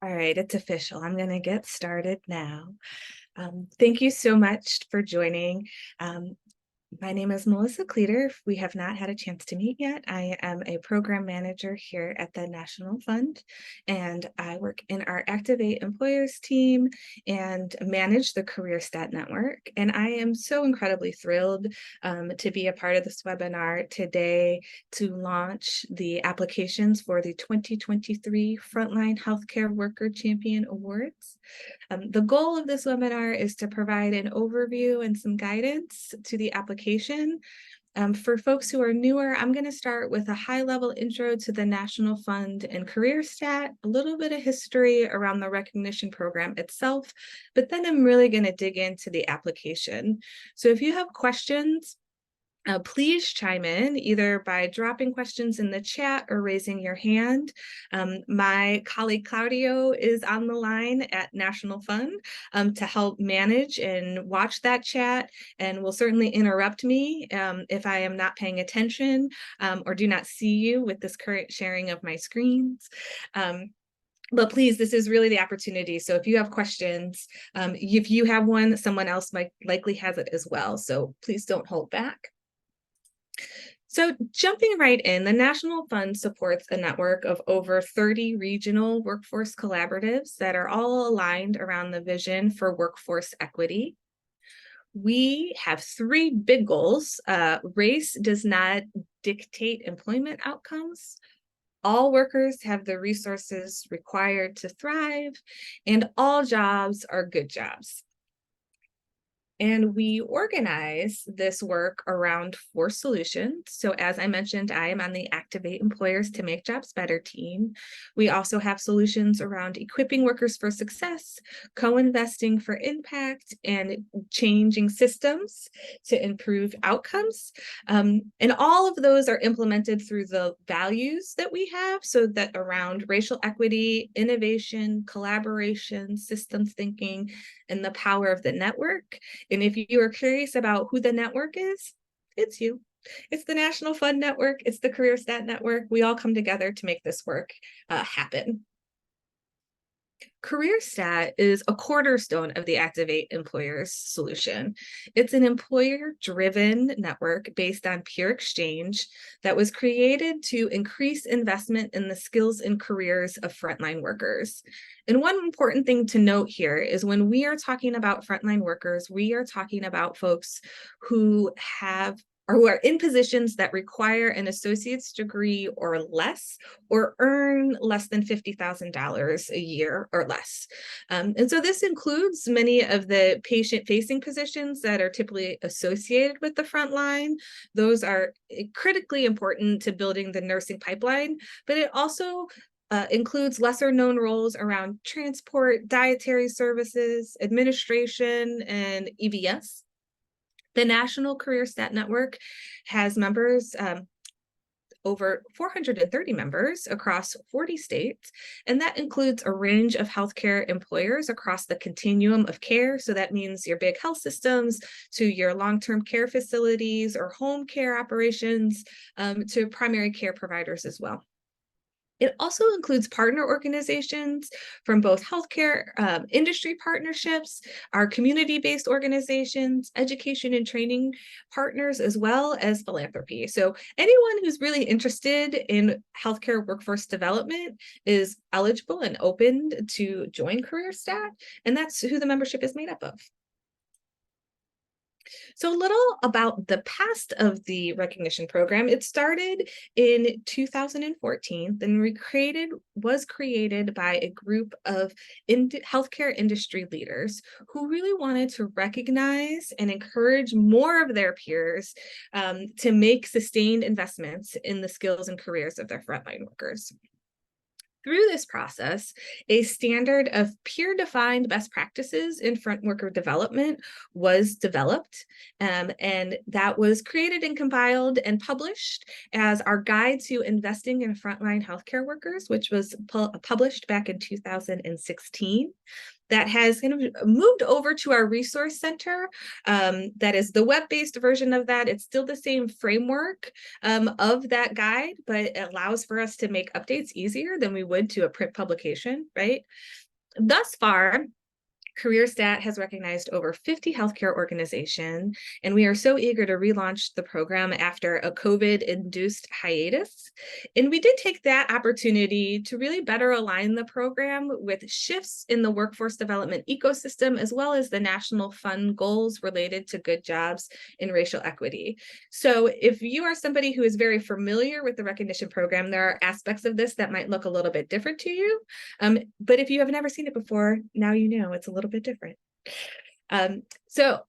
All right, it's official. I'm going to get started now. Thank you so much for joining. My name is Melissa Cleater. If we have not had a chance to meet yet, I am a program manager here at the National Fund, and I work in our Activate Employers team and manage the CareerSTAT network. And I am so incredibly thrilled to be a part of this webinar today to launch the applications for the 2023 Frontline Healthcare Worker Champion Awards. The goal of this webinar is to provide an overview and some guidance to the application. For folks who are newer, I'm going to start with a high-level intro to the National Fund and CareerSTAT, a little bit of history around the recognition program itself, but then I'm really going to dig into the application. So if you have questions, please chime in either by dropping questions in the chat or raising your hand. My colleague Claudio is on the line at National Fund to help manage and watch that chat, and will certainly interrupt me if I am not paying attention or do not see you with this current sharing of my screens. But please, this is really the opportunity. So if you have questions, if you have one, someone else might likely has it as well. So please don't hold back. So jumping right in, the National Fund supports a network of over 30 regional workforce collaboratives that are all aligned around the vision for workforce equity. We have three big goals. Race does not dictate employment outcomes. All workers have the resources required to thrive, and all jobs are good jobs. And we organize this work around 4 solutions. So as I mentioned, I am on the Activate Employers to Make Jobs Better team. We also have solutions around equipping workers for success, co-investing for impact, and changing systems to improve outcomes. And all of those are implemented through the values that we have, so that around racial equity, innovation, collaboration, systems thinking, and the power of the network. And if you are curious about who the network is, it's you. It's the National Fund Network. It's the CareerSTAT Network. We all come together to make this work happen. CareerSTAT is a cornerstone of the Activate Employers solution. It's an employer-driven network based on peer exchange that was created to increase investment in the skills and careers of frontline workers. And one important thing to note here is when we are talking about frontline workers, we are talking about folks who have or who are in positions that require an associate's degree or less, or earn less than $50,000 a year or less. And so this includes many of the patient-facing positions that are typically associated with the front line. Those are critically important to building the nursing pipeline, but it also includes lesser known roles around transport, dietary services, administration, and EVS. The National CareerSTAT Network has members, over 430 members across 40 states, and that includes a range of healthcare employers across the continuum of care. So that means your big health systems to your long-term care facilities or home care operations, to primary care providers as well. It also includes partner organizations from both healthcare industry partnerships, our community-based organizations, education and training partners, as well as philanthropy. So anyone who's really interested in healthcare workforce development is eligible and open to join CareerSTAT, and that's who the membership is made up of. So a little about the past of the recognition program. It started in 2014, then was created by a group of healthcare industry leaders who really wanted to recognize and encourage more of their peers to make sustained investments in the skills and careers of their frontline workers. Through this process, a standard of peer-defined best practices in front worker development was developed, and that was created and compiled and published as our guide to investing in frontline healthcare workers, which was published back in 2016. that has kind of moved over to our resource center. That is the web-based version of that. It's still the same framework of that guide, but it allows for us to make updates easier than we would to a print publication, right? Thus far, CareerSTAT has recognized over 50 healthcare organizations, and we are so eager to relaunch the program after a COVID-induced hiatus. And we did take that opportunity to really better align the program with shifts in the workforce development ecosystem, as well as the national fund goals related to good jobs and racial equity. So if you are somebody who is very familiar with the recognition program, there are aspects of this that might look a little bit different to you. But if you have never seen it before, now you know it's a little bit different. So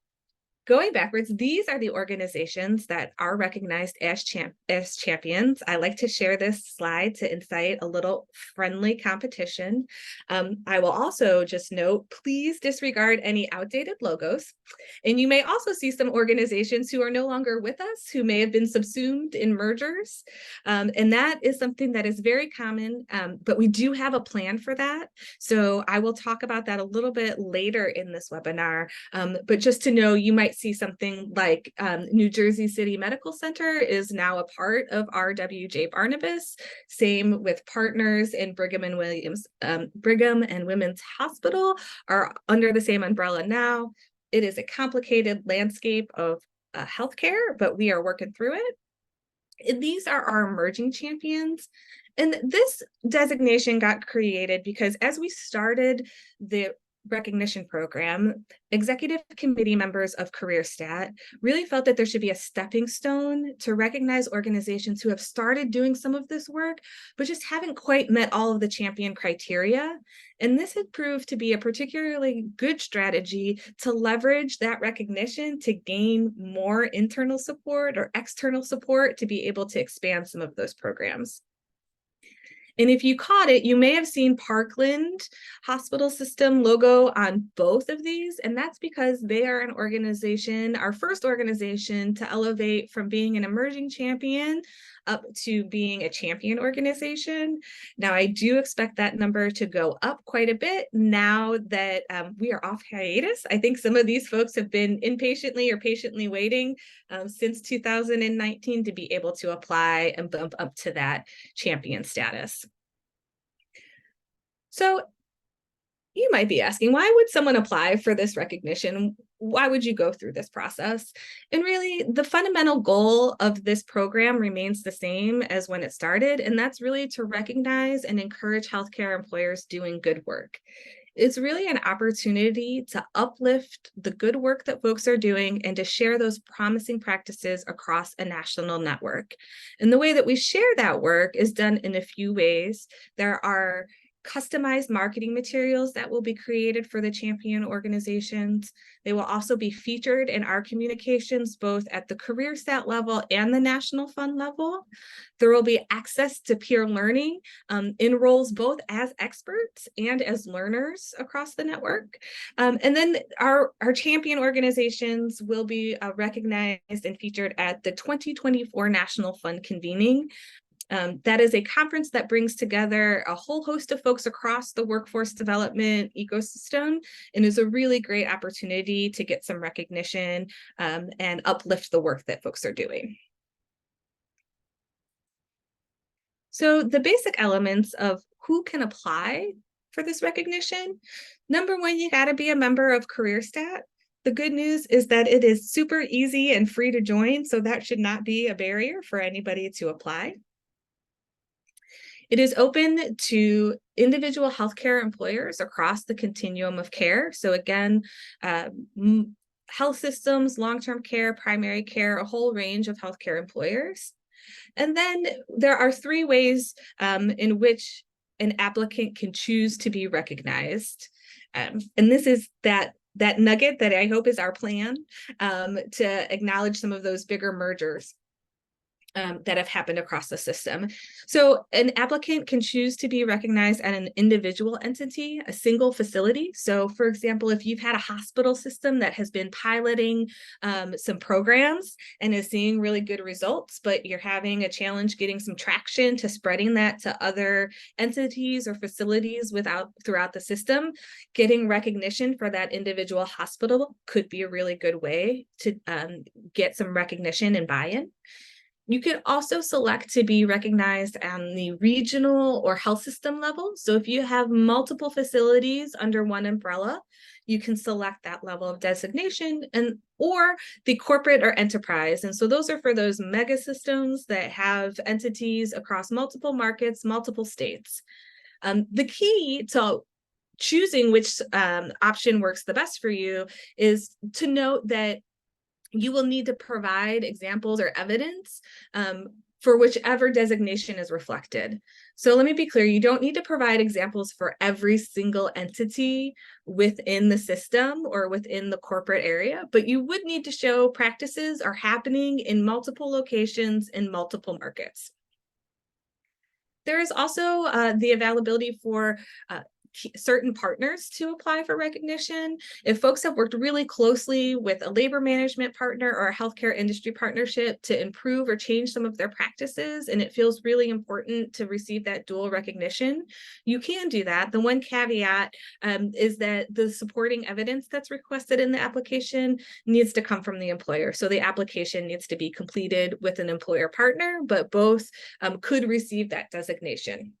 going backwards, these are the organizations that are recognized as champions. I like to share this slide to incite a little friendly competition. I will also just note, please disregard any outdated logos. And you may also see some organizations who are no longer with us, who may have been subsumed in mergers. And that is something that is very common, but we do have a plan for that. So I will talk about that a little bit later in this webinar. But just to know, you might see something like New Jersey City Medical Center is now a part of RWJ Barnabas. Same with Partners in Brigham and Women's Hospital are under the same umbrella now. It is a complicated landscape of healthcare, but we are working through it. And these are our emerging champions. And this designation got created because as we started the recognition program, executive committee members of CareerSTAT really felt that there should be a stepping stone to recognize organizations who have started doing some of this work, but just haven't quite met all of the champion criteria. And this had proved to be a particularly good strategy to leverage that recognition to gain more internal support or external support to be able to expand some of those programs. And if you caught it, you may have seen Parkland Hospital System logo on both of these. And that's because they are an organization, our first organization to elevate from being an emerging champion up to being a champion organization. Now, I do expect that number to go up quite a bit now that we are off hiatus. I think some of these folks have been impatiently or patiently waiting since 2019 to be able to apply and bump up to that champion status. So you might be asking, why would someone apply for this recognition? Why would you go through this process? And really, the fundamental goal of this program remains the same as when it started, and that's really to recognize and encourage healthcare employers doing good work. It's really an opportunity to uplift the good work that folks are doing and to share those promising practices across a national network. And the way that we share that work is done in a few ways. There are customized marketing materials that will be created for the champion organizations. They will also be featured in our communications, both at the CareerSTAT level and the national fund level. There will be access to peer learning in roles both as experts and as learners across the network. And then our champion organizations will be recognized and featured at the 2024 National Fund convening. That is a conference that brings together a whole host of folks across the workforce development ecosystem and is a really great opportunity to get some recognition and uplift the work that folks are doing. So the basic elements of who can apply for this recognition. Number one, you got to be a member of CareerSTAT. The good news is that it is super easy and free to join, so that should not be a barrier for anybody to apply. It is open to individual healthcare employers across the continuum of care. So again, health systems, long-term care, primary care, a whole range of healthcare employers. And then there are three ways in which an applicant can choose to be recognized. And this is that nugget that I hope is our plan to acknowledge some of those bigger mergers. that have happened across the system. So an applicant can choose to be recognized at an individual entity, a single facility. So for example, if you've had a hospital system that has been piloting some programs and is seeing really good results, but you're having a challenge getting some traction to spreading that to other entities or facilities throughout the system, getting recognition for that individual hospital could be a really good way to get some recognition and buy-in. You could also select to be recognized on the regional or health system level. So if you have multiple facilities under one umbrella, you can select that level of designation or the corporate or enterprise. And so those are for those mega systems that have entities across multiple markets, multiple states. The key to choosing which option works the best for you is to note that you will need to provide examples or evidence for whichever designation is reflected. So let me be clear, you don't need to provide examples for every single entity within the system or within the corporate area, but you would need to show practices are happening in multiple locations in multiple markets. There is also the availability for certain partners to apply for recognition. If folks have worked really closely with a labor management partner or a healthcare industry partnership to improve or change some of their practices, and it feels really important to receive that dual recognition, you can do that. The one caveat is that the supporting evidence that's requested in the application needs to come from the employer. So the application needs to be completed with an employer partner, but both could receive that designation.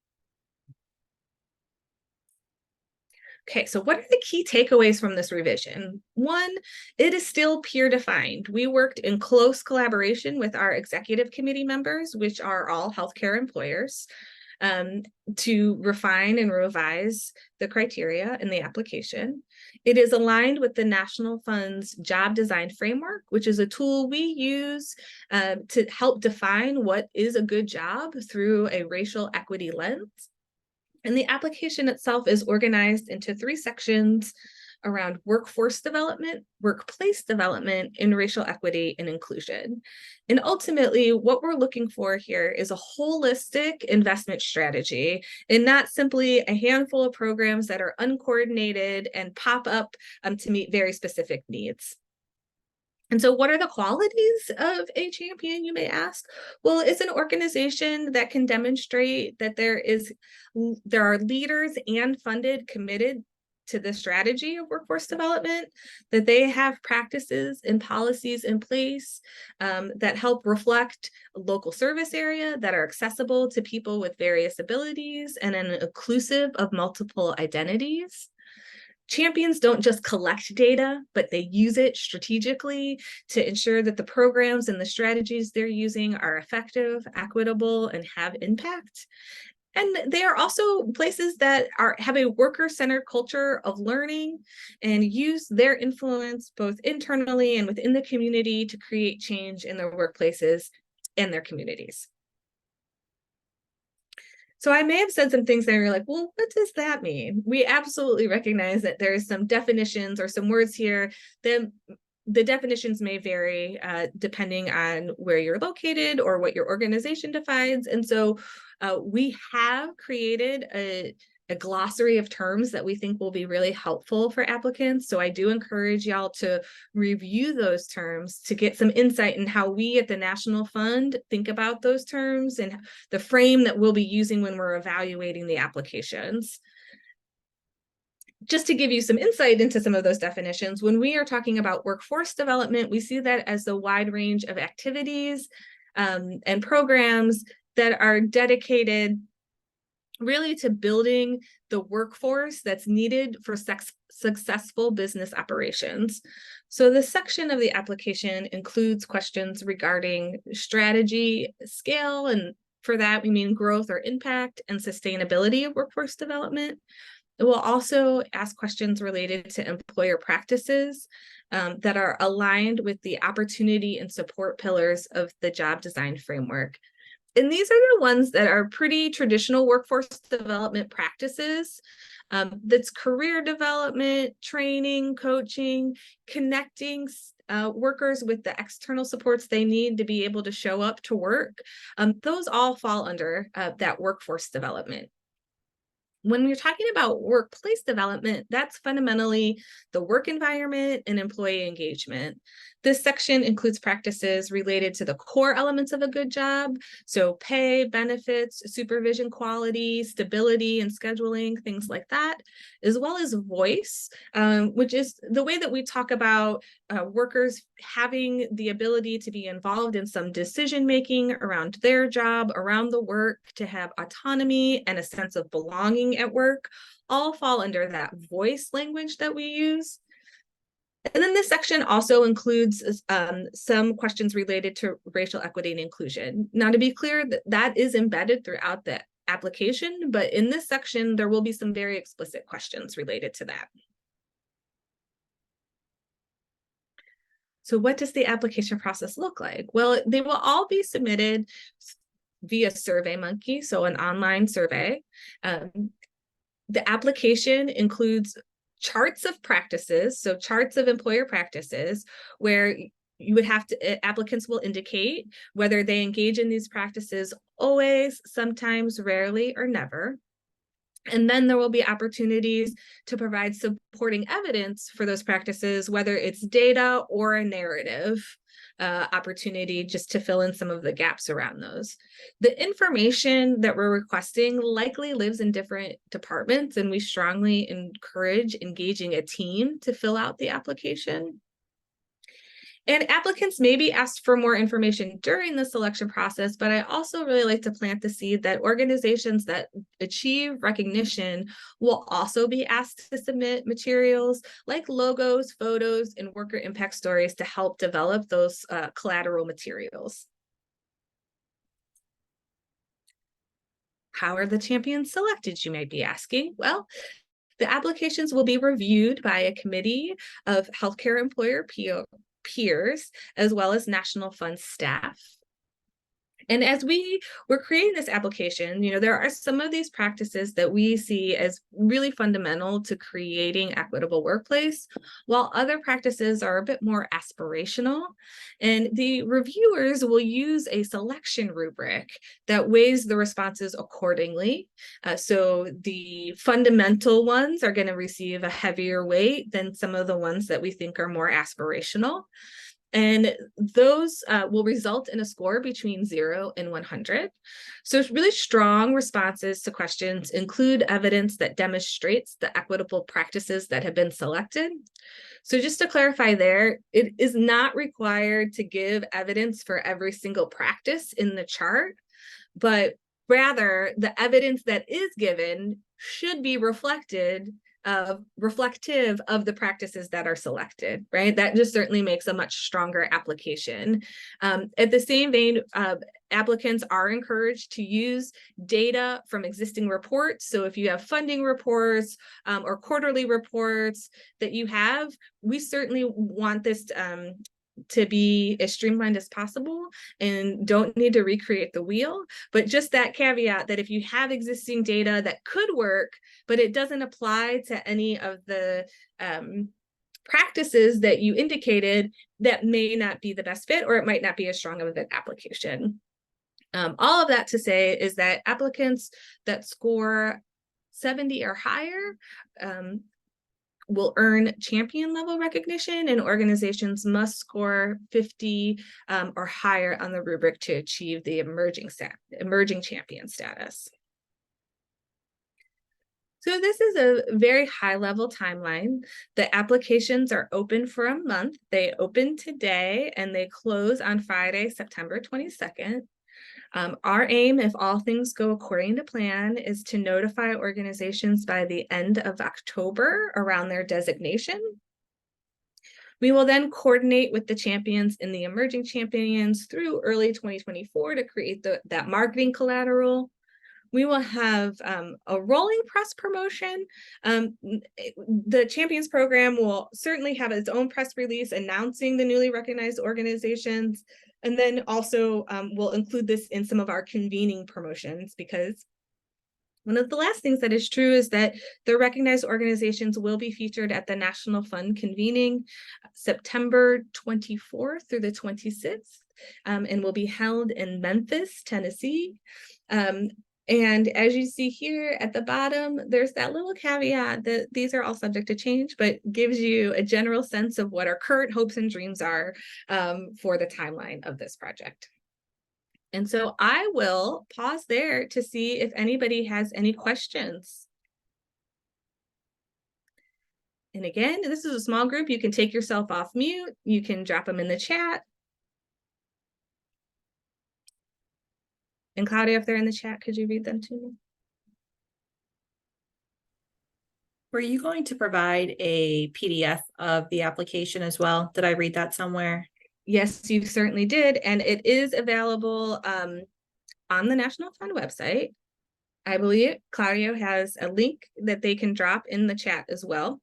Okay, so what are the key takeaways from this revision? One, it is still peer defined. We worked in close collaboration with our executive committee members, which are all healthcare employers, to refine and revise the criteria in the application. It is aligned with the National Fund's Job Design Framework, which is a tool we use to help define what is a good job through a racial equity lens. And the application itself is organized into 3 sections around workforce development, workplace development, and racial equity and inclusion. And ultimately, what we're looking for here is a holistic investment strategy and not simply a handful of programs that are uncoordinated and pop up to meet very specific needs. And so what are the qualities of a champion, you may ask? Well, it's an organization that can demonstrate that there are leaders and funded committed to the strategy of workforce development, that they have practices and policies in place that help reflect a local service area that are accessible to people with various abilities and inclusive of multiple identities. Champions don't just collect data, but they use it strategically to ensure that the programs and the strategies they're using are effective, equitable, and have impact. And they are also places that have a worker-centered culture of learning and use their influence both internally and within the community to create change in their workplaces and their communities. So I may have said some things that you're like, well, what does that mean? We absolutely recognize that there's some definitions or some words here that the definitions may vary depending on where you're located or what your organization defines. And so we have created a glossary of terms that we think will be really helpful for applicants. So I do encourage y'all to review those terms to get some insight in how we at the National Fund think about those terms and the frame that we'll be using when we're evaluating the applications. Just to give you some insight into some of those definitions, when we are talking about workforce development, we see that as a wide range of activities and programs that are dedicated really to building the workforce that's needed for successful business operations. So this section of the application includes questions regarding strategy, scale, and for that we mean growth or impact and sustainability of workforce development. It will also ask questions related to employer practices that are aligned with the opportunity and support pillars of the job design framework. And these are the ones that are pretty traditional workforce development practices. That's career development, training, coaching, connecting workers with the external supports they need to be able to show up to work. Those all fall under that workforce development. When we're talking about workplace development, that's fundamentally the work environment and employee engagement. This section includes practices related to the core elements of a good job, so pay, benefits, supervision quality, stability and scheduling, things like that, as well as voice, which is the way that we talk about workers having the ability to be involved in some decision-making around their job, around the work, to have autonomy and a sense of belonging at work, all fall under that voice language that we use. And then this section also includes some questions related to racial equity and inclusion. Now, to be clear, that is embedded throughout the application, but in this section, there will be some very explicit questions related to that. So what does the application process look like? Well, they will all be submitted via SurveyMonkey, so an online survey. The application includes charts of practices, so charts of employer practices, where you would have to, applicants will indicate whether they engage in these practices always, sometimes, rarely, or never. And then there will be opportunities to provide supporting evidence for those practices, whether it's data or a narrative opportunity, just to fill in some of the gaps around those. The information that we're requesting likely lives in different departments, and we strongly encourage engaging a team to fill out the application. And applicants may be asked for more information during the selection process, but I also really like to plant the seed that organizations that achieve recognition will also be asked to submit materials like logos, photos, and worker impact stories to help develop those collateral materials. How are the champions selected, you may be asking? Well, the applications will be reviewed by a committee of healthcare employer peers, as well as National Fund staff. And as we were creating this application, there are some of these practices that we see as really fundamental to creating equitable workplace, while other practices are a bit more aspirational. And the reviewers will use a selection rubric that weighs the responses accordingly. So the fundamental ones are going to receive a heavier weight than some of the ones that we think are more aspirational. And those will result in a score between 0 and 100. So really strong responses to questions include evidence that demonstrates the equitable practices that have been selected. So just to clarify there, it is not required to give evidence for every single practice in the chart, but rather the evidence that is given should be reflective of the practices that are selected, right? That just certainly makes a much stronger application. At the same vein, applicants are encouraged to use data from existing reports. So if you have funding reports or quarterly reports that you have, we certainly want this to be as streamlined as possible and don't need to recreate the wheel. But just that caveat that if you have existing data that could work, but it doesn't apply to any of the practices that you indicated, that may not be the best fit, or it might not be as strong of an application. All of that to say is that applicants that score 70 or higher will earn champion level recognition, and organizations must score 50 or higher on the rubric to achieve the emerging champion status. So this is a very high level timeline. The applications are open for a month. They open today and they close on Friday, September 22nd. Our aim, if all things go according to plan, is to notify organizations by the end of October around their designation. We will then coordinate with the champions and the emerging champions through early 2024 to create that marketing collateral. We will have a rolling press promotion. The Champions program will certainly have its own press release announcing the newly recognized organizations, And then also we'll include this in some of our convening promotions, because one of the last things that is true is that the recognized organizations will be featured at the National Fund convening September 24th through the 26th, and will be held in Memphis, Tennessee. And as you see here at the bottom, there's that little caveat that these are all subject to change, but gives you a general sense of what our current hopes and dreams are for the timeline of this project. And so I will pause there to see if anybody has any questions. And again, this is a small group. You can take yourself off mute. You can drop them in the chat. And Claudia, if they're in the chat, could you read them to me? Were you going to provide a PDF of the application as well? Did I read that somewhere? Yes, you certainly did. And it is available on the National Fund website. I believe Claudio has a link that they can drop in the chat as well.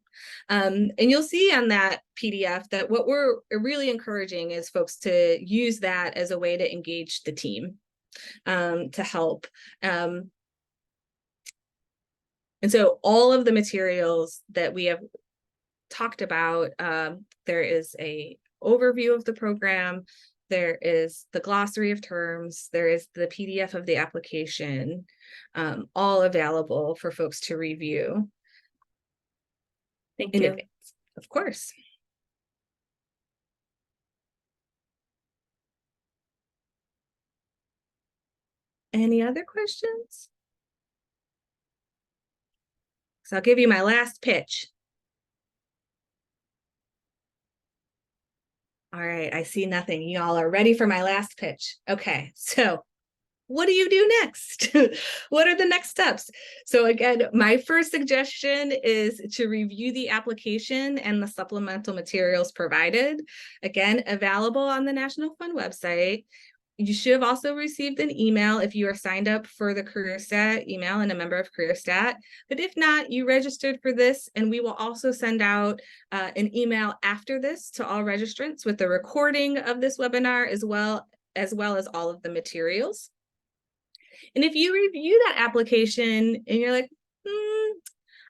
And you'll see on that PDF that what we're really encouraging is folks to use that as a way to engage the team, to help. And so all of the materials that we have talked about, there is a overview of the program, there is the glossary of terms, there is the PDF of the application, all available for folks to review. Thank you. Advance. Of course. Any other questions? So I'll give you my last pitch. All right, I see nothing. Y'all are ready for my last pitch. Okay, so what do you do next? What are the next steps? So again, my first suggestion is to review the application and the supplemental materials provided. Again, available on the National Fund website. You should have also received an email if you are signed up for the CareerSTAT email and a member of CareerSTAT. But if not, you registered for this, and we will also send out an email after this to all registrants with the recording of this webinar, as well as all of the materials. And if you review that application and you're like,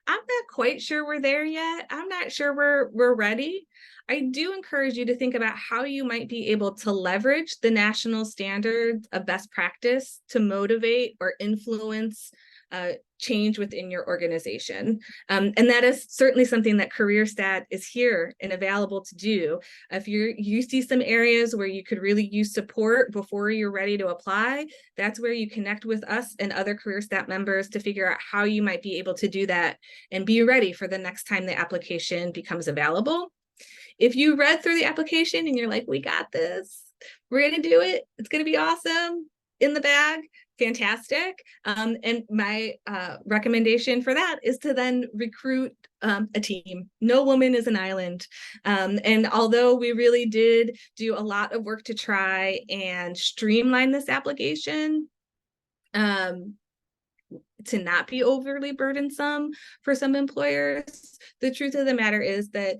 I'm not quite sure we're there yet, I'm not sure we're ready, I do encourage you to think about how you might be able to leverage the national standards of best practice to motivate or influence change within your organization. And that is certainly something that CareerSTAT is here and available to do. If you see some areas where you could really use support before you're ready to apply, that's where you connect with us and other CareerSTAT members to figure out how you might be able to do that and be ready for the next time the application becomes available. If you read through the application and you're like, we got this, we're going to do it, it's going to be awesome, in the bag, fantastic. And my recommendation for that is to then recruit a team. No woman is an island. And although we really did do a lot of work to try and streamline this application, to not be overly burdensome for some employers, the truth of the matter is that,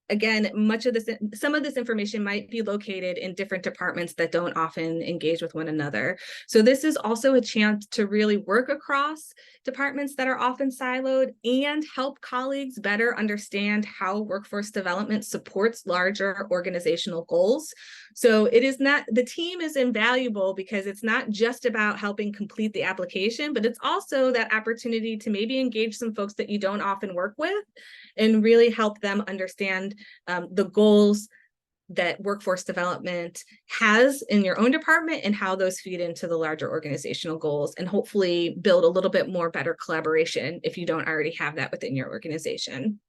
again, some of this information might be located in different departments that don't often engage with one another. So this is also a chance to really work across departments that are often siloed and help colleagues better understand how workforce development supports larger organizational goals. So the team is invaluable because it's not just about helping complete the application, but it's also that opportunity to maybe engage some folks that you don't often work with and really help them understand the goals that workforce development has in your own department and how those feed into the larger organizational goals, and hopefully build a little bit more better collaboration if you don't already have that within your organization.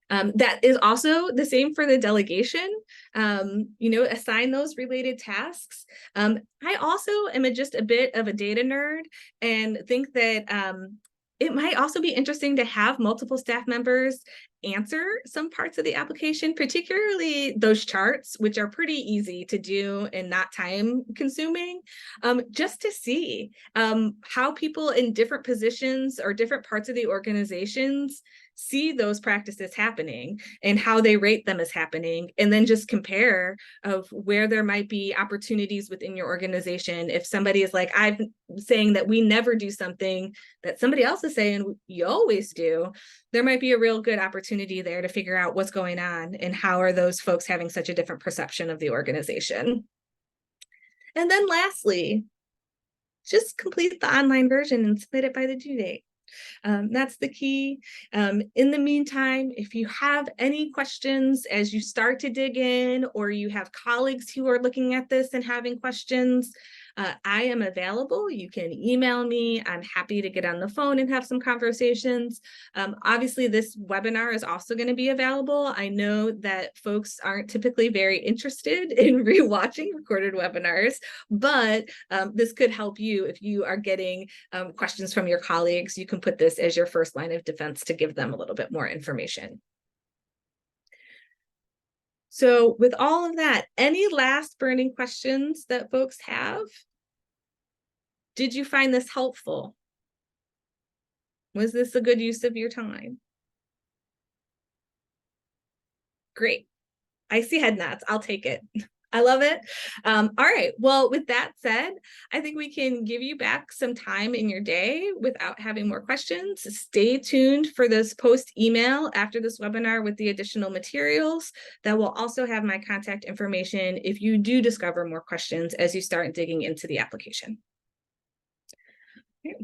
That is also the same for the delegation. Assign those related tasks. I also am just a bit of a data nerd and think that It might also be interesting to have multiple staff members answer some parts of the application, particularly those charts, which are pretty easy to do and not time consuming, just to see how people in different positions or different parts of the organizations see those practices happening and how they rate them as happening, and then just compare of where there might be opportunities within your organization. If somebody is like, I'm saying that we never do something that somebody else is saying you always do, there might be a real good opportunity there to figure out what's going on and how are those folks having such a different perception of the organization. And then lastly, just complete the online version and submit it by the due date. That's the key. In the meantime, if you have any questions as you start to dig in, or you have colleagues who are looking at this and having questions, I am available. You can email me. I'm happy to get on the phone and have some conversations. Obviously, this webinar is also going to be available. I know that folks aren't typically very interested in rewatching recorded webinars, but this could help you if you are getting questions from your colleagues. You can put this as your first line of defense to give them a little bit more information. So with all of that, any last burning questions that folks have? Did you find this helpful? Was this a good use of your time? Great. I see head nods. I'll take it. I love it. All right. Well, with that said, I think we can give you back some time in your day without having more questions. Stay tuned for this post email after this webinar with the additional materials that will also have my contact information if you do discover more questions as you start digging into the application.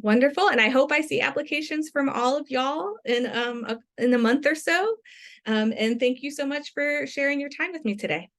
Wonderful. And I hope I see applications from all of y'all in a month or so. And thank you so much for sharing your time with me today.